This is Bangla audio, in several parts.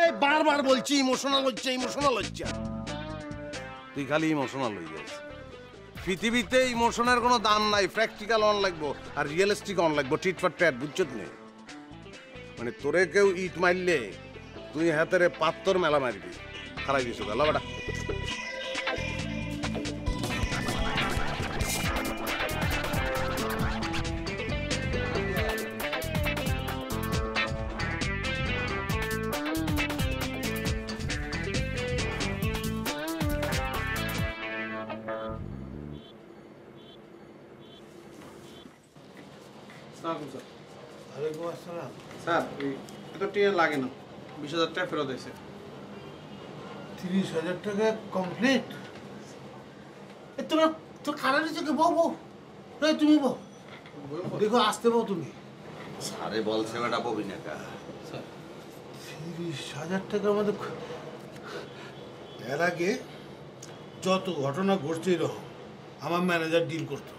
এই বারবার বলছি ইমোশনাল হচ্ছে তুই খালি ইমোশনাল হয়ে যাস। পৃথিবীতে ইমোশনের কোনো দাম নাই, প্র্যাকটিক্যাল অন লাগবো আর রিয়েলিস্টিক অন লাগবো, টিট ফর ট্যাট, বুঝছত নে? মানে তোরে কেউ ইট মারলে তুই হাতের পাত্তর মেলা মারবি, খারাই দিছো গেল বেটা। স্যার এত টিয়া লাগে না, 20,000 টাকা ফেরত হয়েছে। 30,000 টাকা কমপ্লিট? তোমরা তো খারাপ চোখে বউ তুমি বউ দেখো আসতে বউ তুমি। সারে বলছে বেটা ববি না কা 30,000 টাকা আমাদের। এর আগে যত ঘটনা ঘটছে এরকম আমার ম্যানেজার ডিল করতো,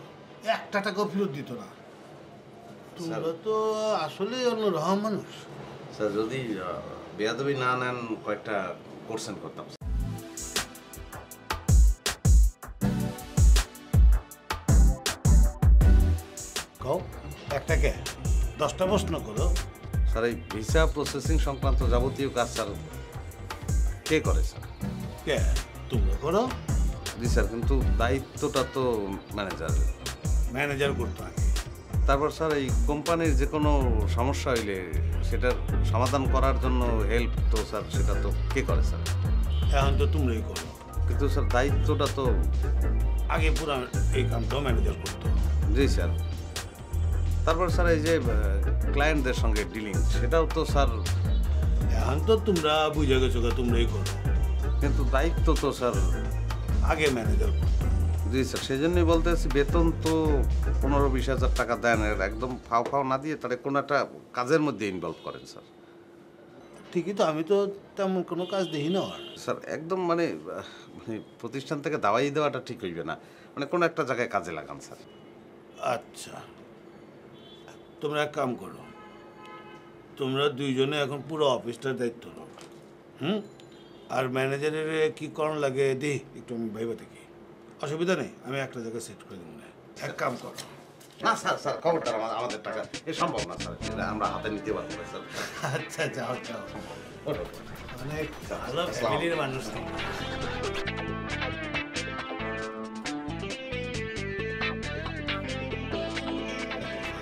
1 টাকাও ফেরত দিত না। তোমরা তো আসলে অন্যরকম মানুষ। স্যার যদি বেয়াদবি না নেন কয়েকটা কোর্সেন করতাম। কও একটাকে 10টা প্রশ্ন করো। স্যার এই ভিসা প্রসেসিং সংক্রান্ত যাবতীয় কাজ স্যার কে করে স্যার? কে? তোমরা করো? জি স্যার, কিন্তু দায়িত্বটা তো ম্যানেজার করতো আগে। তারপর স্যার এই কোম্পানির যে কোনো সমস্যা হইলে সেটার সমাধান করার জন্য হেল্প তো স্যার সেটা তো কে করে স্যার? এখন তো তোমরাই করো, কিন্তু স্যার দায়িত্বটা তো আগে পুরো এই কামটাও ম্যানেজার করতো। জি স্যার। তারপর স্যার এই যে ক্লায়েন্টদের সঙ্গে ডিলিং সেটাও তো স্যার এখন তো তোমরা বুঝে গেছো, তোমরাই করো, কিন্তু দায়িত্ব তো স্যার আগে ম্যানেজার করতো। জি স্যার, সেই জন্যই বলতেছি বেতন তো 15-20,000 টাকা দেন, একদম ফাও না দিয়ে তাহলে কোনো একটা কাজের মধ্যে ইনভলভ করেন স্যার। ঠিকই তো, আমি তো তেমন কোনো কাজ দেখি না স্যার। একদম মানে প্রতিষ্ঠান থেকে দাওয়াই দেওয়াটা ঠিক হইবে না, মানে কোনো একটা জায়গায় কাজে লাগান স্যার। আচ্ছা তোমরা এক কাম করো, তোমরা দুইজনে এখন পুরো অফিসটার দায়িত্ব নাও। আর ম্যানেজারের কি করার লাগে দিই একটু আমি ভাইবা দেখি, অসুবিধা নেই, আমি একটা জায়গায় সেট করে দেবো। এক কাম করো। না স্যার খবরদার আমাদের টাকা এ সম্ভব না স্যার, আমরা হাতে নিতে পারবো না স্যার। আচ্ছা যাও অনেক ভালো ফ্যামিলির মানুষ।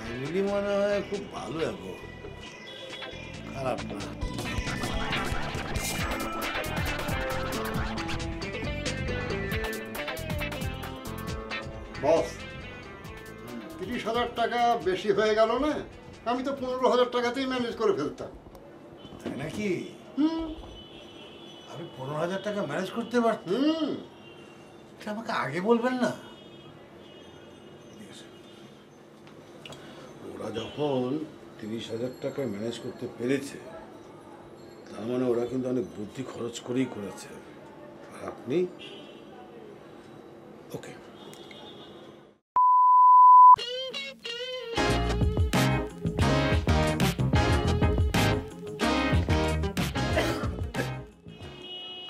ফ্যামিলি মনে হয় খুব ভালো এখন, খারাপ না। বস 30,000 টাকা বেশি হয়ে গেল না? আমি তো 15,000 টাকাতেই ম্যানেজ করে ফেলতাম। তাই নাকি? আমি 15,000 টাকা ম্যানেজ করতে পারতাম। আমাকে আগে বলবেন না? ওরা যখন 30,000 টাকা ম্যানেজ করতে পেরেছে তার মানে ওরা কিন্তু অনেক বুদ্ধি খরচ করেই করেছে। আর আপনি ওকে।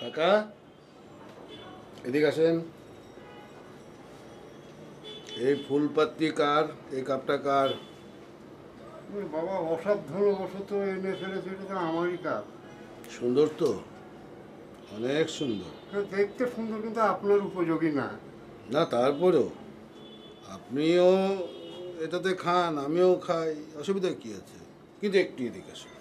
কাকা এদিকে আসেন। এই ফুলপাত্তি কার? এই কাপটা কার? বাবা অসাবধানবশত এনে ফেলেছে, এটা তো আমারই কাপ। সুন্দর তো, অনেক সুন্দর। দেখতে সুন্দর কিন্তু আপনার উপযোগী না। না তারপরেও আপনিও এটাতে খান, আমিও খাই, অসুবিধা কি আছে? কিন্তু একটু এদিকে আসুন।